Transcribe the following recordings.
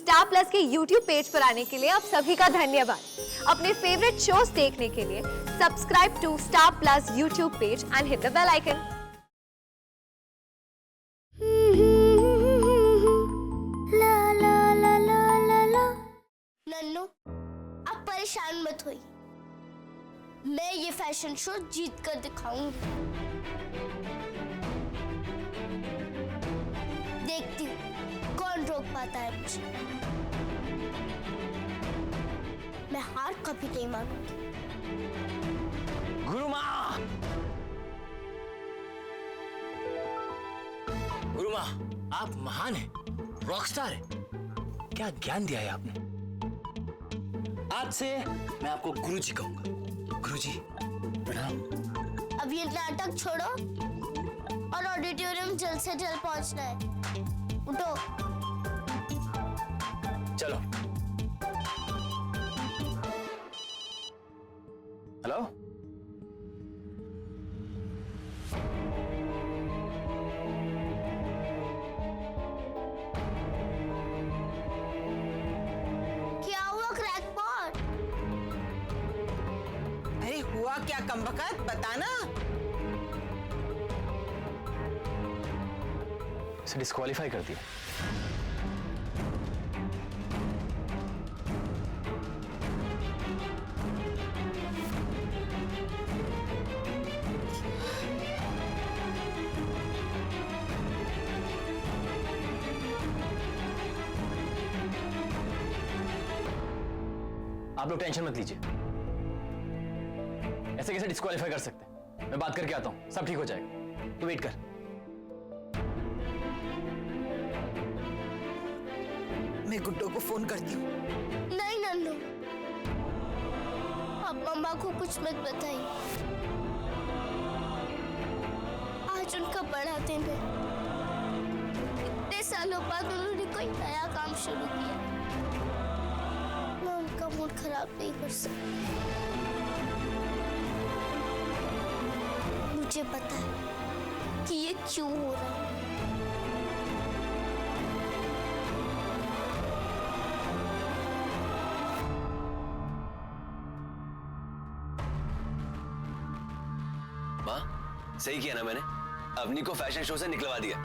Star plus के YouTube page पर आने के लिए आप सभी का धन्यवाद। अपने फेवरेट शोज देखने के लिए subscribe to star plus YouTube page and hit the bell icon. Nannu, आप परेशान मत होइए, मैं ये फैशन शो जीत कर दिखाऊंगी। देखती हूँ कौन रोक पाता है मुझे। मैं हार कभी नहीं मानूंगी। गुरु माँ, गुरु माँ, आप महान हैं, रॉकस्टार हैं। क्या ज्ञान दिया है आपने। आज से मैं आपको गुरुजी कहूंगा। गुरुजी प्रणाम। अब ये नाटक छोड़ो और ऑडिटोरियम जल्द से जल्द पहुंचना है। उठो। चलो। हेलो, क्या हुआ क्रैकपॉट? अरे हुआ क्या कमबख्त, बताना। इसे डिस्क्वालीफाई कर दिया। आप लोग टेंशन मत लीजिए, ऐसे कैसे डिस्क्वालीफाई कर सकते हैं। मैं बात करके आता हूं, सब ठीक हो जाएगा। तू वेट कर। मैं गुड्डो को फोन करती हूँ। नहीं नन्नू, आप मम्मा को कुछ मत बताइए। आज उनका बड़ा दिन है। इतने सालों बाद उन्होंने कोई नया काम शुरू किया। मैं उनका मूड खराब नहीं कर सकती। मुझे पता है कि ये क्यों हो रहा है। माँ, सही किया ना मैंने, अवनी को फैशन शो से निकलवा दिया।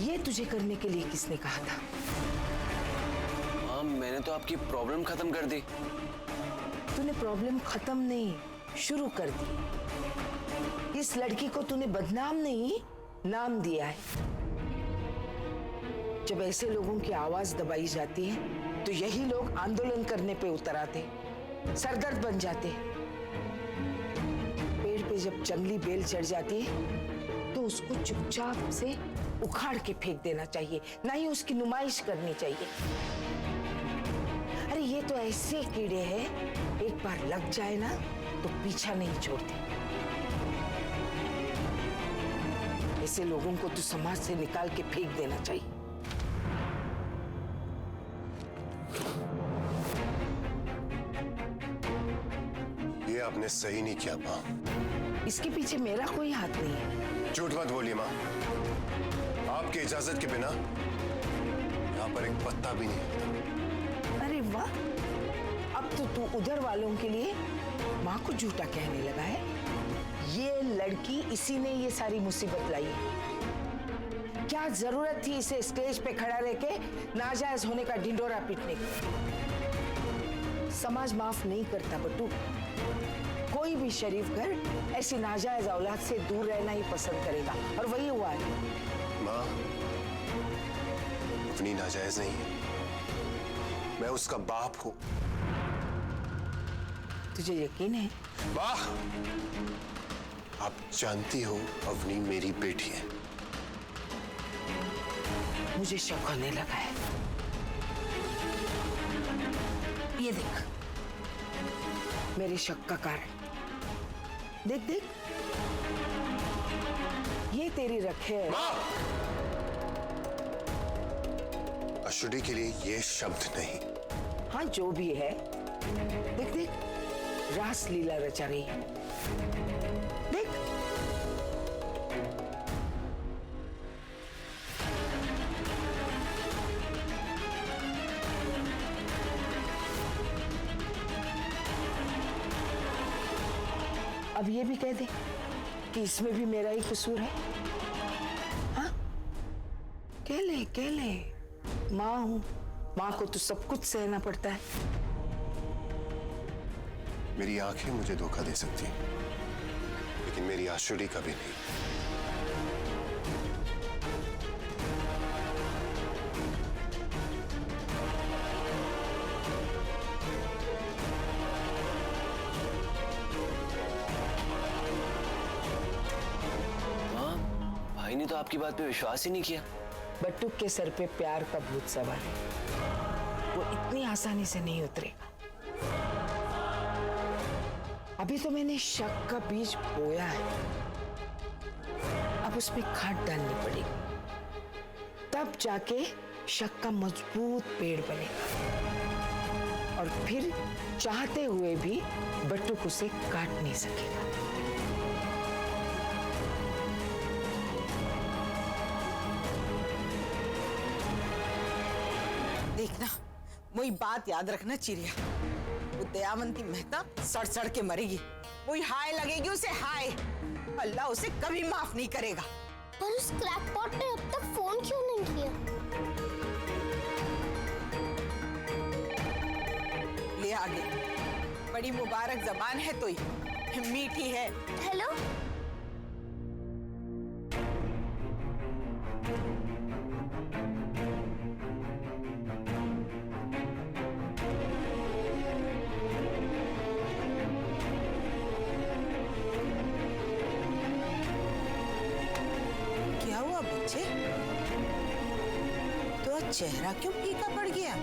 ये तुझे करने के लिए किसने कहा था? माँ, मैंने तो आपकी प्रॉब्लम खत्म कर दी। तूने प्रॉब्लम खत्म नहीं, शुरू कर दी। इस लड़की को तूने बदनाम नहीं, नाम दिया है। जब ऐसे लोगों की आवाज दबाई जाती है तो यही लोग आंदोलन करने पे उतर आते, सरदर्द बन जाते। पेड़ पे जब जंगली बेल चढ़ जाती है तो उसको चुपचाप से उखाड़ के फेंक देना चाहिए, ना ही उसकी नुमाइश करनी चाहिए। अरे ये तो ऐसे कीड़े हैं, एक बार लग जाए ना तो पीछा नहीं छोड़ते। ऐसे लोगों को तो समाज से निकाल के फेंक देना चाहिए। ये आपने सही नहीं किया माँ। इसके पीछे मेरा कोई हाथ नहीं है। झूठ मत बोलिए माँ, आपकी इजाजत के बिना यहाँ पर एक पत्ता भी नहीं है। अरे वाह, अब तो तू उधर वालों के लिए माँ को झूठा कहने लगा है। ये लड़की, इसी ने ये सारी मुसीबत लाई है। क्या जरूरत थी इसे स्टेज पे खड़ा रह के नाजायज होने का ढिंढोरा पीटने की? समाज माफ नहीं करता बटू। कोई भी शरीफ घर ऐसी नाजायज औलाद से दूर रहना ही पसंद करेगा, और वही हुआ है। माँ, अपनी नाजायज नहीं है, मैं उसका बाप हूँ। तुझे यकीन है? वाह, आप जानती हो अवनी मेरी बेटी है। मुझे शक होने लगा है। ये देख, मेरे शक का कारण देख देख, ये तेरी रखे है। माँ, अशुडी के लिए ये शब्द नहीं। हाँ माँ जो भी है, देख देख रास लीला रचा रही है। देख अब ये भी कह दे कि इसमें भी मेरा ही कसूर है। हाँ कह ले माँ हूं, माँ को तो सब कुछ सहना पड़ता है। मेरी आंखें मुझे धोखा दे सकती हैं, लेकिन मेरी आशुड़ी कभी नहीं। माँ, भाई ने तो आपकी बात पे विश्वास ही नहीं किया। बट्टुक के सर पे प्यार का भूत सवार है, वो इतनी आसानी से नहीं उतरेगा। अभी तो मैंने शक का बीज बोया है, अब उसमें खाद डालनी पड़ेगी, तब जाके शक का मजबूत पेड़ बनेगा और फिर चाहते हुए भी बट्टुक उसे काट नहीं सकेगा। देखना, वही बात याद रखना चिड़िया, वो दयावंती मेहता सड़ सड़ के मरेगी, वही हाय लगेगी उसे हाय। अल्लाह उसे कभी माफ नहीं करेगा। पर उस क्रैकपॉट ने अब तक फोन क्यों नहीं किया? ले आगे, बड़ी मुबारक जबान है तो ही मीठी है। हेलो, क्या हुआ बच्चे? तो चेहरा क्यों फीका पड़ गया?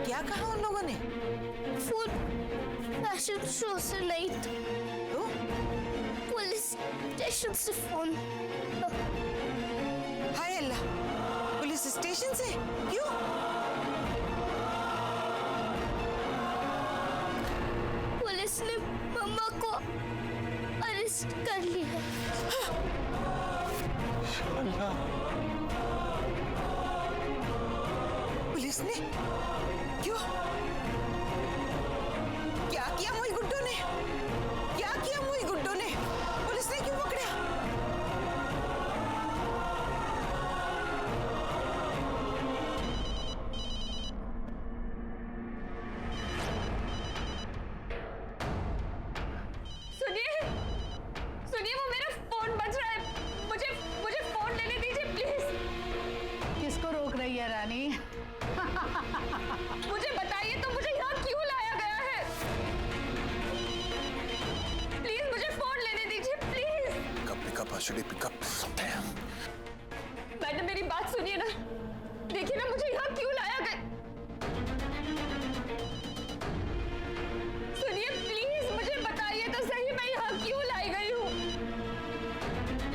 क्या कहा उन लोगों ने? फोन फैशन शो से नहीं था, तो पुलिस स्टेशन से फोन। हाय अल्लाह, पुलिस स्टेशन से? क्यों? पुलिस ने मम्मा को अरेस्ट कर लिया। पुलिस ने? क्यों? क्या किया मुई गुड्डो ने? क्या किया मुई गुड्डो ने? पुलिस ने क्यों पकड़ा? सुनिए, वो मेरा फोन बज रहा है, मुझे फोन लेने दीजिए प्लीज। किसको रोक रही है रानी? मुझे बताइए तो, मुझे यहाँ क्यों लाया गया है? प्लीज मुझे फोन लेने दीजिए प्लीज। पिकअप आशुड़ी पिकअप। मैडम मेरी बात सुनिए ना, देखिए ना मुझे यहाँ क्यों लाया गया। सुनिए प्लीज, मुझे बताइए तो सही, मैं यहाँ क्यों लाई गई हूँ?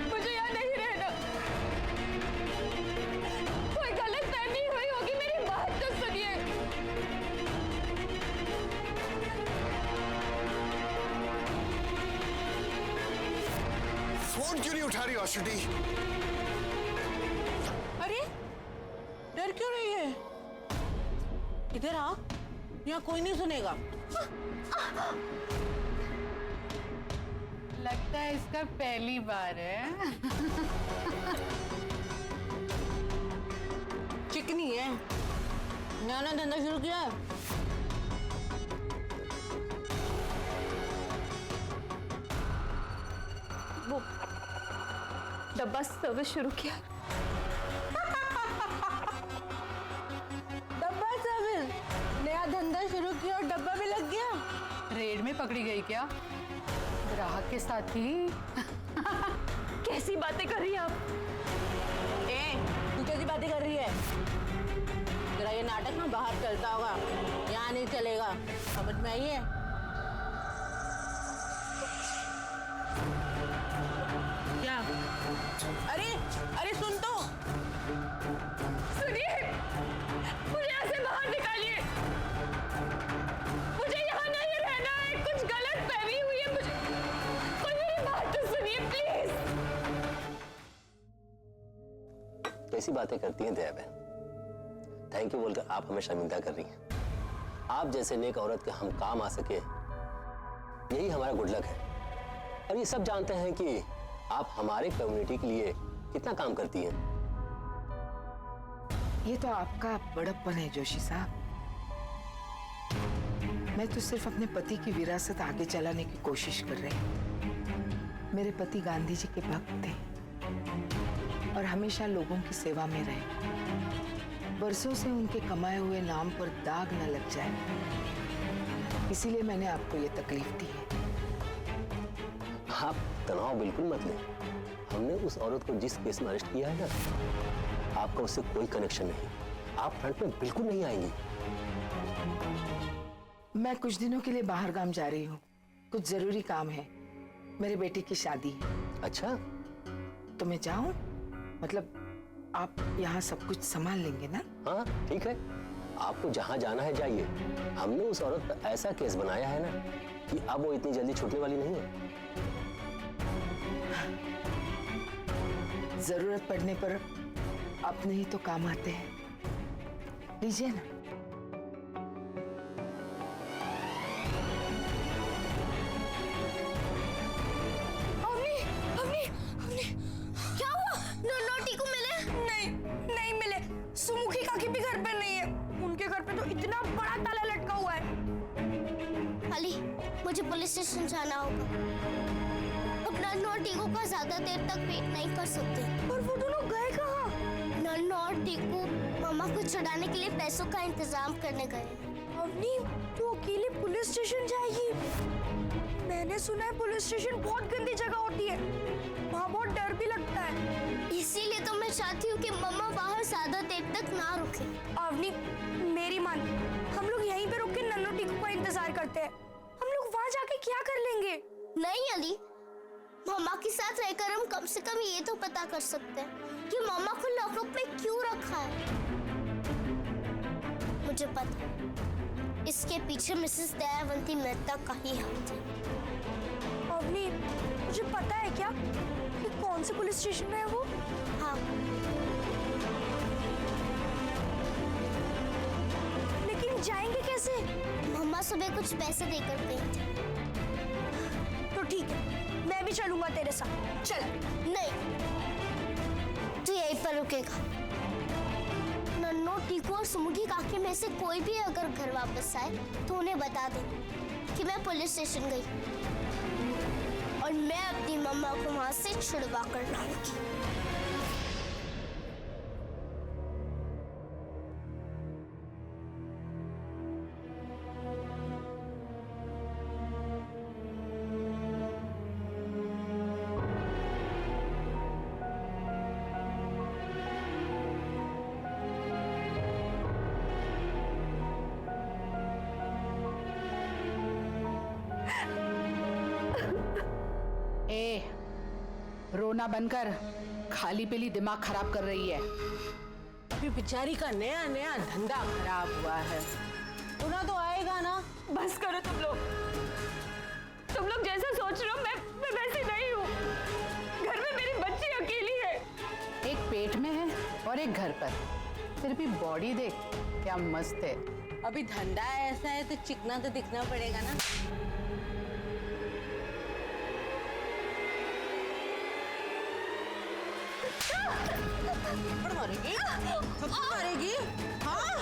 मुझे यहाँ नहीं रहना। कोई गलतफहमी हुई होगी, मेरी बात तो सुनिए। फोन क्यों नहीं उठा रही आशुड़ी? अरे डर क्यों रही है? इधर आ, यहाँ कोई नहीं सुनेगा। लगता है इसका पहली बार है। चिकनी है, नया धंधा शुरू किया है। वो डब्बा सर्विस शुरू किया। डब्बा सर्विस, नया धंधा शुरू किया और डब्बा भी लग गया। रेड में पकड़ी गई क्या? ग्राहक के साथ ही? कैसी बातें कर रही हैं आप? तू कैसी बातें कर रही है? तेरा ये नाटक ना बाहर चलता होगा, यहाँ नहीं चलेगा, समझ में आई है? क्या? अरे अरे सुन तो, सुनिए कैसी बातें करती हैं दया बहन। थैंक यू बोलकर आप हमें शर्मिंदा कर रही हैं। आप जैसे नेक औरत के हम काम आ सके, यही हमारा गुड लक है। और ये सब जानते हैं कि आप हमारे कम्युनिटी के लिए कितना काम करती हैं। ये तो आपका बड़प्पन है जोशी साहब। मैं तो सिर्फ अपने पति की विरासत आगे चलाने की कोशिश कर रही हूँ। मेरे पति गांधी जी के भक्त थे और हमेशा लोगों की सेवा में रहे। बरसों से उनके कमाए हुए नाम पर दाग न लग जाए, इसीलिए मैंने आपको ये तकलीफ दी है। आप तनाव बिल्कुल मत लें। हमने उस औरत को जिस केस में अरेस्ट किया है ना, आपका उससे कोई कनेक्शन नहीं। आप फ्रंट में बिल्कुल नहीं आएंगी। मैं कुछ दिनों के लिए बाहर गांव जा रही हूँ, कुछ जरूरी काम है। मेरे बेटे की शादी है। अच्छा, तो मैं जाऊं? मतलब आप यहाँ सब कुछ संभाल लेंगे ना? हाँ ठीक है, आपको जहाँ जाना है जाइए। हमने उस औरत पर ऐसा केस बनाया है ना कि अब वो इतनी जल्दी छूटने वाली नहीं है। जरूरत पड़ने पर अपने ही तो काम आते हैं। लीजिए ना। क्या हुआ? नन्नोटी को मिले? नहीं मिले। सुमुखी काकी भी घर पे नहीं है। उनके घर पे तो इतना बड़ा ताला लटका हुआ है। अली, मुझे पुलिस स्टेशन जाना होगा। अपना नन्नोटी को ज्यादा देर तक वेट नहीं कर सकते। पर वो दोनों गए कहाँ? नन्नू और टीकू मामा को छुड़ाने के लिए पैसों का इंतजाम करने गए। अवनी, तू अकेले पुलिस स्टेशन जाएगी? मैंने सुना है पुलिस स्टेशन बहुत गंदी जगह होती है, वहाँ बहुत डर भी लगता है। इसीलिए तो मैं चाहती हूँ कि मम्मा वहाँ ज्यादा देर तक ना रुके। अवनी, मेरी मान, हम लोग यहीं पे रुक के नन्नू टीकू का इंतजार करते हैं। हम लोग वहाँ जाके क्या कर लेंगे? नहीं अली, मम्मा के साथ रहकर हम कम से कम ये तो पता कर सकते हैं कि मम्मा को लॉकअप में क्यों रखा है। मुझे पता है, इसके पीछे मिसेस दयावंती मेहता का ही हाथ है। अवनी, मुझे पता है क्या कि कौन से पुलिस स्टेशन में है वो? हाँ, लेकिन जाएंगे कैसे? मम्मा सुबह कुछ पैसे देकर गई थी। तो ठीक है, मैं भी चलूंगा तेरे साथ। चल। नहीं, तू यहीं पर रुकेगा। नन्नू, टीकू और सुमुखी काकी में से कोई भी अगर घर वापस आए तो उन्हें बता दे कि मैं पुलिस स्टेशन गई और मैं अपनी मम्मा को वहां से छुड़वा कर लाऊंगी। ए, रोना बनकर खाली पीली दिमाग खराब कर रही है। अभी बेचारी का नया नया धंधा खराब हुआ है, रोना तो आएगा ना। बस करो तुम लोग जैसा सोच रहे हो मैं वैसी नहीं हूँ। घर में मेरी बच्ची अकेली है। एक पेट में है और एक घर पर। फिर भी बॉडी देख क्या मस्त है। अभी धंधा ऐसा है तो चिकना तो दिखना पड़ेगा ना। थप्पड़ मारेगी? थप्पड़ मारेगी? हाँ?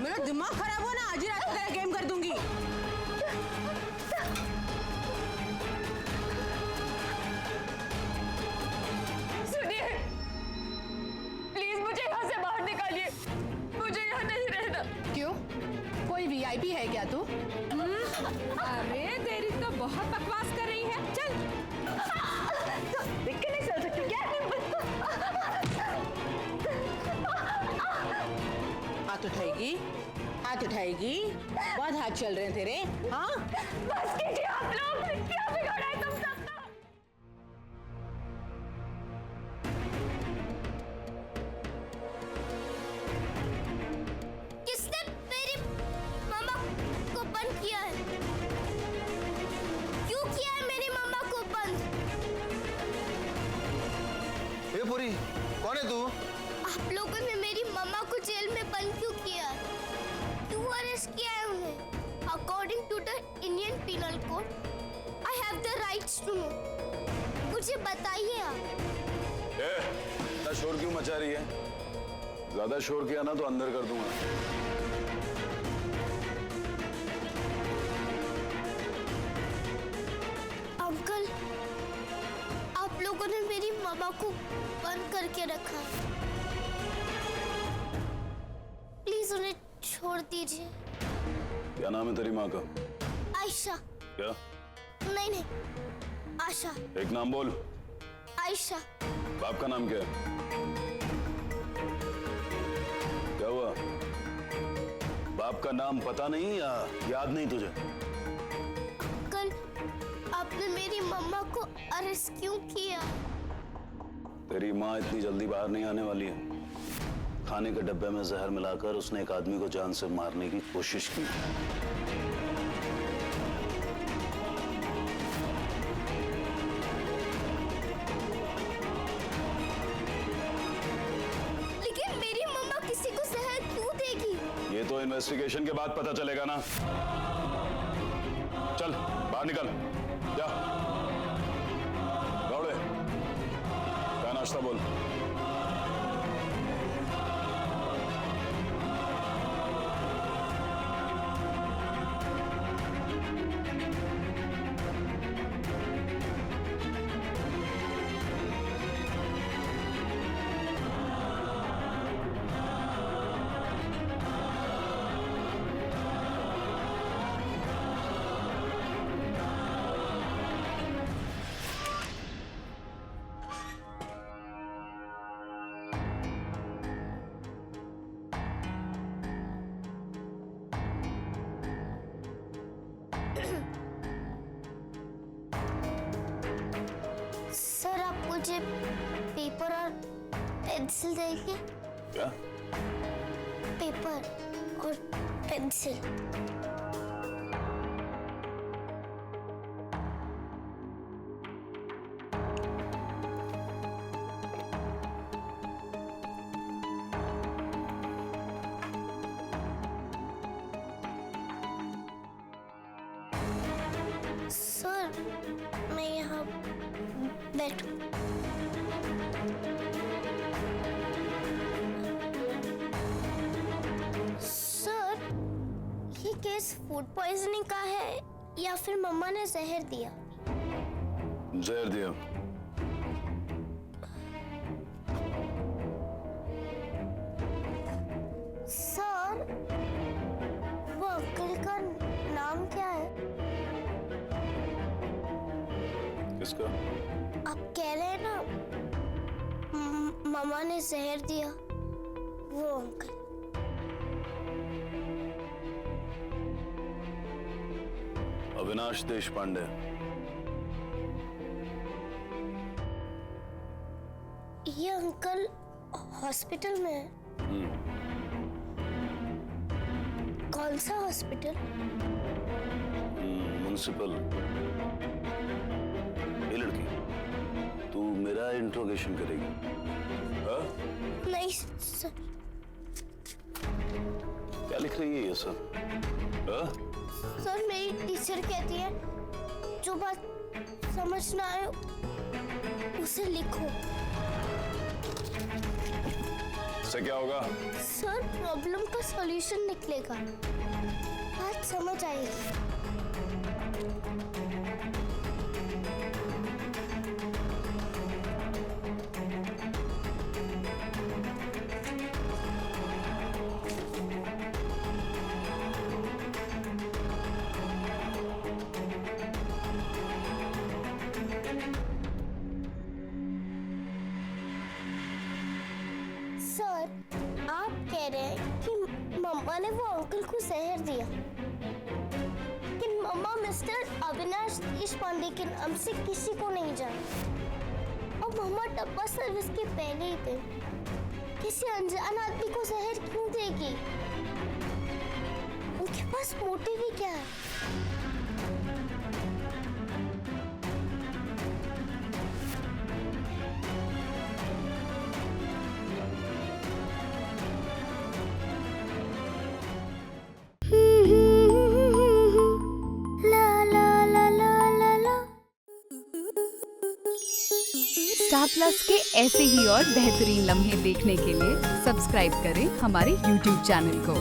मेरा दिमाग खराब हुआ ना, आज ही रात को तेरा गेम कर दूंगी। सुनिए, प्लीज मुझे यहाँ से बाहर निकालिए। मुझे यहाँ नहीं रहना। क्यों, कोई वीआईपी है क्या तू? अरे तेरी तो बहुत बकवास कर रही है। चल। देख के नहीं चल सकती क्या? हाथ उठाएगी? हाथ उठाएगी? बहुत हाथ चल रहे हैं तेरे। हाँ? बस कीजिए आप लोग, क्या बिगाड़ा है तुम सबका? किसने मेरी मम्मा को बंद किया है? क्यों किया है मेरी मम्मा को बंद? हे पुरी, कौन है तू? शोर क्यों मचा रही है? ज्यादा शोर किया ना तो अंदर कर दूंगा। अंकल, आप लोगों ने मेरी मामा को बंद करके रखा है। प्लीज उन्हें छोड़ दीजिए। क्या नाम है तेरी माँ का? आयशा। क्या? नहीं, आशा। एक नाम बोल। आयशा। बाप का नाम क्या है? क्या हुआ? बाप का नाम पता नहीं या याद नहीं तुझे? अंकल, आपने मेरी मम्मा को अरेस्ट क्यों किया? तेरी माँ इतनी जल्दी बाहर नहीं आने वाली है। खाने के डब्बे में जहर मिलाकर उसने एक आदमी को जान से मारने की कोशिश की। लेकिन मेरी मम्मा किसी को जहर क्यों देगी? ये तो इन्वेस्टिगेशन के बाद पता चलेगा ना। चल बाहर निकल, जा दौड़े। क्या नाश्ता बोल। सर, आप मुझे पेपर और पेंसिल देंगे? क्या? पेपर और पेंसिल। सर, मैं यहाँ बैठूं? सर, ये केस फूड पॉइजनिंग का है या फिर मम्मा ने जहर दिया? जहर दिया। सर, वो अंकल का नाम क्या है? किसका? आप कह रहे हैं ना मम्मा ने जहर दिया, वो अंकल। अविनाश देशपांडे। ये अंकल हॉस्पिटल में है? कौन सा हॉस्पिटल? म्युनिसिपल। ये लड़की, तू मेरा इंट्रोगेशन करेगी? हाँ? नहीं सर। क्या लिख रही है ये सब? हाँ? सर, मेरी टीचर कहती है जो बात समझ ना आए उसे लिखो। इससे क्या होगा? सर, प्रॉब्लम का सॉल्यूशन निकलेगा, बात समझ आएगी। सर, आप कह रहे हैं कि मम्मा ने वो अंकल को जहर दिया, लेकिन मम्मा मिस्टर अविनाश देशपांडे के नाम से किसी को नहीं जानती। और मम्मा डब्बा सर्विस के पहले ही दिन किसी अनजान आदमी को जहर क्यों देगी? उनके पास मोटिव ही क्या है? स्टार प्लस के ऐसे ही और बेहतरीन लम्हे देखने के लिए सब्सक्राइब करें हमारे YouTube चैनल को।